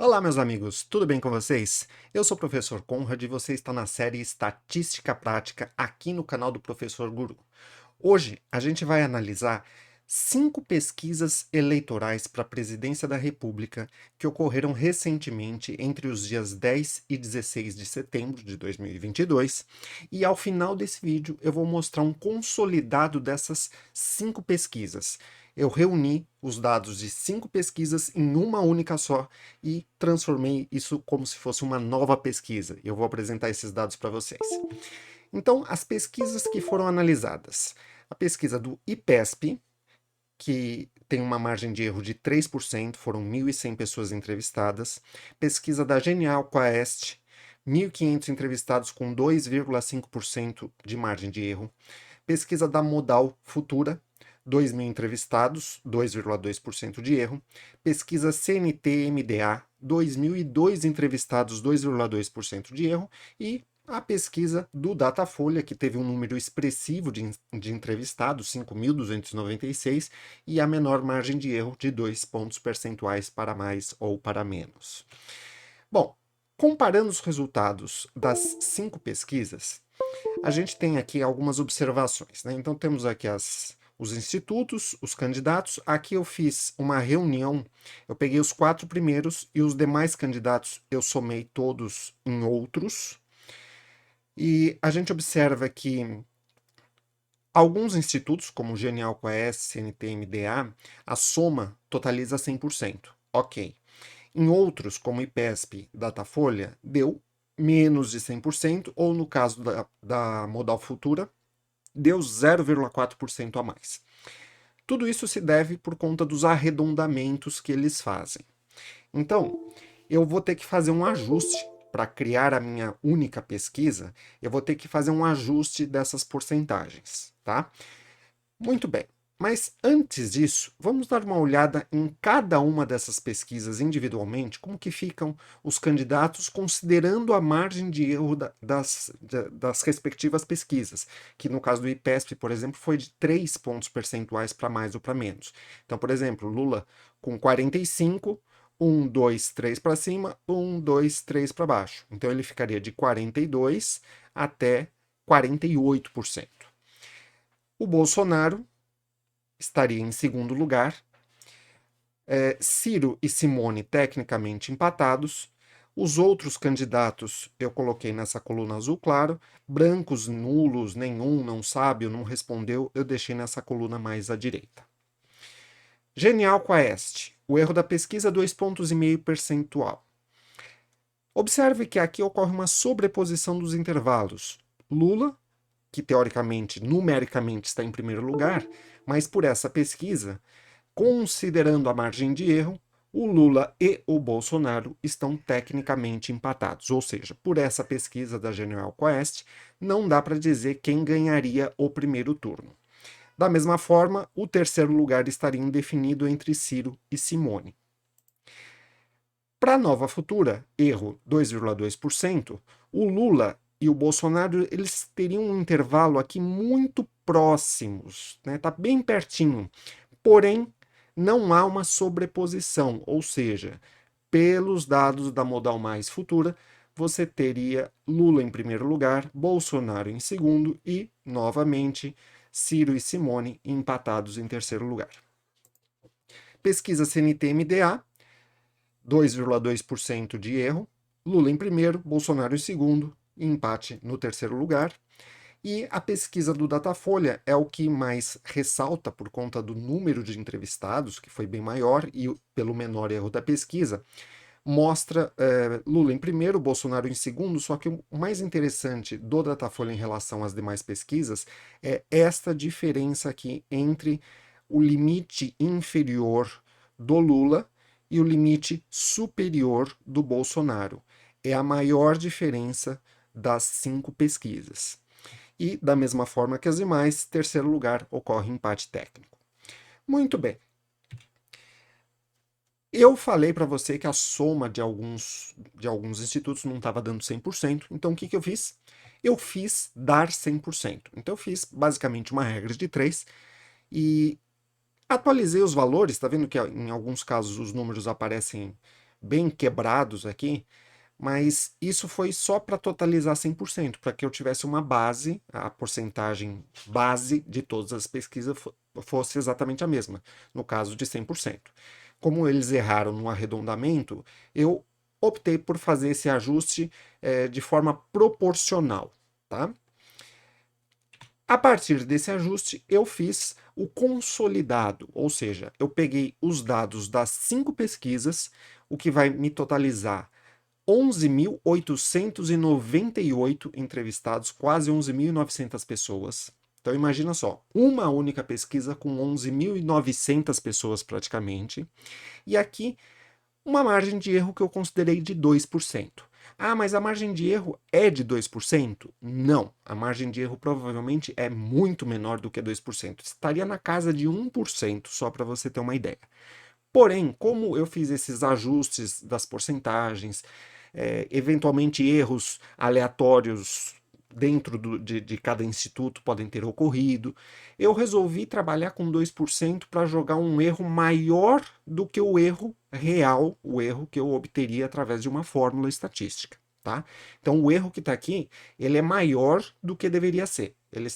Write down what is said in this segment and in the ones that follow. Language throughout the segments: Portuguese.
Olá, meus amigos, tudo bem com vocês? Eu sou o professor Conrad e você está na série Estatística Prática aqui no canal do Professor Guru. Hoje a gente vai analisar 5 pesquisas eleitorais para a presidência da República que ocorreram recentemente entre os dias 10 e 16 de setembro de 2022 e ao final desse vídeo eu vou mostrar um consolidado dessas 5 pesquisas. Eu reuni os dados de 5 pesquisas em uma única só e transformei isso como se fosse uma nova pesquisa. Eu vou apresentar esses dados para vocês. Então, as pesquisas que foram analisadas. A pesquisa do IPESP, que tem uma margem de erro de 3%, foram 1.100 pessoas entrevistadas. Pesquisa da Genial Quest, 1.500 entrevistados com 2,5% de margem de erro. Pesquisa da Modal Futura, 2.000 entrevistados, 2,2% de erro. Pesquisa CNT-MDA, 2.002 entrevistados, 2,2% de erro. E a pesquisa do Datafolha, que teve um número expressivo de entrevistados, 5.296, e a menor margem de erro de 2 pontos percentuais para mais ou para menos. Bom, comparando os resultados das 5 pesquisas, a gente tem aqui algumas observações, né? Então temos aqui os institutos, os candidatos. Aqui eu fiz uma reunião, eu peguei os 4 primeiros e os demais candidatos eu somei todos em outros. E a gente observa que alguns institutos, como o Genial Quest, CNT, MDA, a soma totaliza 100%. Ok. Em outros, como IPESP, Datafolha, deu menos de 100%, ou no caso da Modal Futura, deu 0,4% a mais. Tudo isso se deve por conta dos arredondamentos que eles fazem. Então, eu vou ter que fazer um ajuste para criar a minha única pesquisa, eu vou ter que fazer um ajuste dessas porcentagens, tá? Muito bem. Mas antes disso, vamos dar uma olhada em cada uma dessas pesquisas individualmente, como que ficam os candidatos considerando a margem de erro das respectivas pesquisas, que no caso do IPESP, por exemplo, foi de 3 pontos percentuais para mais ou para menos. Então, por exemplo, Lula com 45, 1, 2, 3 para cima, 1, 2, 3 para baixo. Então ele ficaria de 42 até 48%. O Bolsonaro estaria em segundo lugar. Ciro e Simone tecnicamente empatados. Os outros candidatos eu coloquei nessa coluna azul claro. Brancos, nulos, nenhum, não sabe, não respondeu, eu deixei nessa coluna mais à direita. Genial Quest. O erro da pesquisa, 2,5 pontos percentual. Observe que aqui ocorre uma sobreposição dos intervalos. Lula, que teoricamente, numericamente está em primeiro lugar, mas por essa pesquisa, considerando a margem de erro, o Lula e o Bolsonaro estão tecnicamente empatados. Ou seja, por essa pesquisa da Genial Quest, não dá para dizer quem ganharia o primeiro turno. Da mesma forma, o terceiro lugar estaria indefinido entre Ciro e Simone. Para a Nova Futura, erro 2,2%, o Lula e o Bolsonaro eles teriam um intervalo aqui muito próximos, né? Tá bem pertinho. Porém, não há uma sobreposição, ou seja, pelos dados da Modal Mais Futura, você teria Lula em primeiro lugar, Bolsonaro em segundo e, novamente, Ciro e Simone empatados em terceiro lugar. Pesquisa CNT-MDA, 2,2% de erro, Lula em primeiro, Bolsonaro em segundo, e empate no terceiro lugar. E a pesquisa do Datafolha é o que mais ressalta por conta do número de entrevistados, que foi bem maior, e pelo menor erro da pesquisa, mostra Lula em primeiro, Bolsonaro em segundo, só que o mais interessante do Datafolha em relação às demais pesquisas é esta diferença aqui entre o limite inferior do Lula e o limite superior do Bolsonaro. É a maior diferença das 5 pesquisas. E, da mesma forma que as demais, terceiro lugar ocorre empate técnico. Muito bem. Eu falei para você que a soma de alguns institutos não estava dando 100%, então o que eu fiz? Eu fiz dar 100%. Então eu fiz basicamente uma regra de 3 e atualizei os valores, está vendo que em alguns casos os números aparecem bem quebrados aqui, mas isso foi só para totalizar 100%, para que eu tivesse uma base, a porcentagem base de todas as pesquisas fosse exatamente a mesma, no caso de 100%. Como eles erraram no arredondamento, eu optei por fazer esse ajuste de forma proporcional, tá? A partir desse ajuste, eu fiz o consolidado, ou seja, eu peguei os dados das 5 pesquisas, o que vai me totalizar 11.898 entrevistados, quase 11.900 pessoas. Então imagina só, uma única pesquisa com 11.900 pessoas praticamente. E aqui uma margem de erro que eu considerei de 2%. Ah, mas a margem de erro é de 2%? Não, a margem de erro provavelmente é muito menor do que 2%. Estaria na casa de 1%, só para você ter uma ideia. Porém, como eu fiz esses ajustes das porcentagens, eventualmente erros aleatórios dentro de cada instituto podem ter ocorrido, eu resolvi trabalhar com 2% para jogar um erro maior do que o erro real, o erro que eu obteria através de uma fórmula estatística. Tá? Então o erro que está aqui, ele é maior do que deveria ser. Ele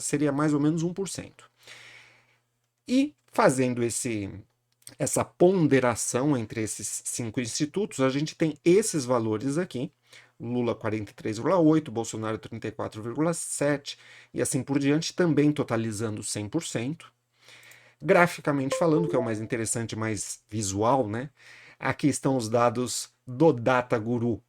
seria mais ou menos 1%. E fazendo essa ponderação entre esses 5 institutos, a gente tem esses valores aqui, Lula 43,8, Bolsonaro 34,7 e assim por diante, também totalizando 100%. Graficamente falando, que é o mais interessante, mais visual, né? Aqui estão os dados do DataGuru,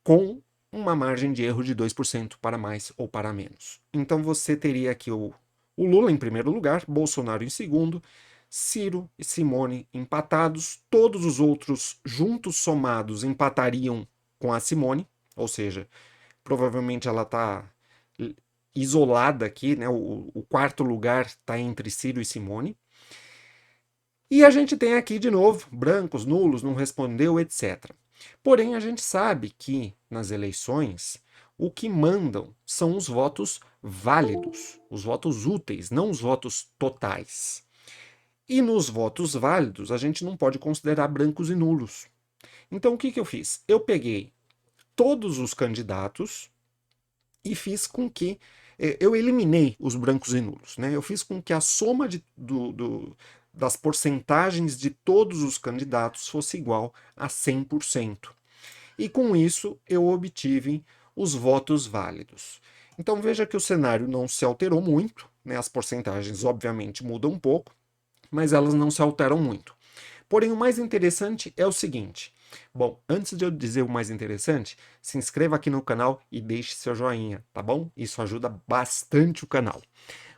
com uma margem de erro de 2% para mais ou para menos. Então você teria aqui o Lula em primeiro lugar, Bolsonaro em segundo, Ciro e Simone empatados, todos os outros juntos somados empatariam com a Simone, ou seja, provavelmente ela está isolada aqui, né? O quarto lugar está entre Ciro e Simone. E a gente tem aqui de novo brancos, nulos, não respondeu, etc. Porém, a gente sabe que nas eleições o que mandam são os votos válidos, os votos úteis, não os votos totais. E nos votos válidos, a gente não pode considerar brancos e nulos. Então, o que eu fiz? Eu peguei todos os candidatos e fiz com que eu eliminei os brancos e nulos. Né? Eu fiz com que a soma das porcentagens de todos os candidatos fosse igual a 100%. E com isso eu obtive os votos válidos. Então veja que o cenário não se alterou muito, né? As porcentagens obviamente mudam um pouco, mas elas não se alteram muito. Porém, o mais interessante é o seguinte. Bom, antes de eu dizer o mais interessante, se inscreva aqui no canal e deixe seu joinha, tá bom? Isso ajuda bastante o canal.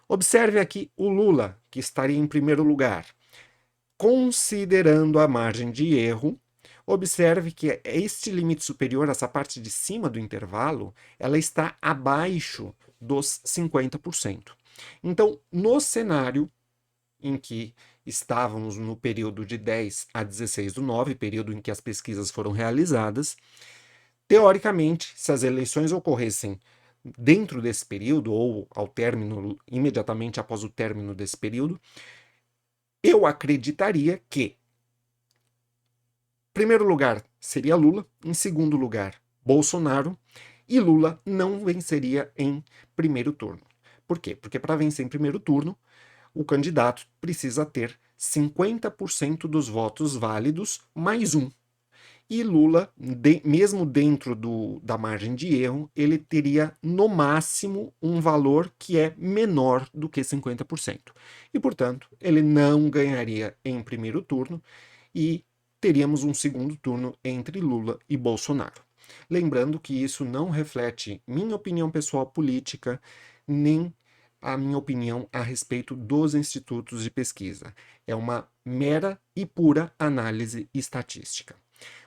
Observe aqui o Lula, que estaria em primeiro lugar. Considerando a margem de erro, observe que este limite superior, essa parte de cima do intervalo, ela está abaixo dos 50%. Então, no cenário em que estávamos no período de 10 a 16/9, período em que as pesquisas foram realizadas, teoricamente, se as eleições ocorressem dentro desse período ou ao término, imediatamente após o término desse período, eu acreditaria que, em primeiro lugar, seria Lula, em segundo lugar, Bolsonaro, e Lula não venceria em primeiro turno. Por quê? Porque para vencer em primeiro turno, o candidato precisa ter 50% dos votos válidos mais um. E Lula, mesmo dentro da margem de erro, ele teria no máximo um valor que é menor do que 50%. E, portanto, ele não ganharia em primeiro turno e teríamos um segundo turno entre Lula e Bolsonaro. Lembrando que isso não reflete minha opinião pessoal política, nem a minha opinião a respeito dos institutos de pesquisa. É uma mera e pura análise estatística.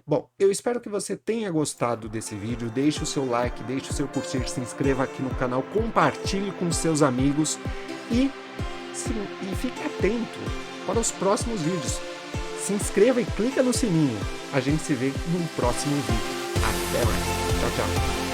Bom, eu espero que você tenha gostado desse vídeo. Deixe o seu like, deixe o seu curtir, se inscreva aqui no canal, compartilhe com seus amigos e fique atento para os próximos vídeos. Se inscreva e clica no sininho. A gente se vê no próximo vídeo. Até mais. Tchau, tchau.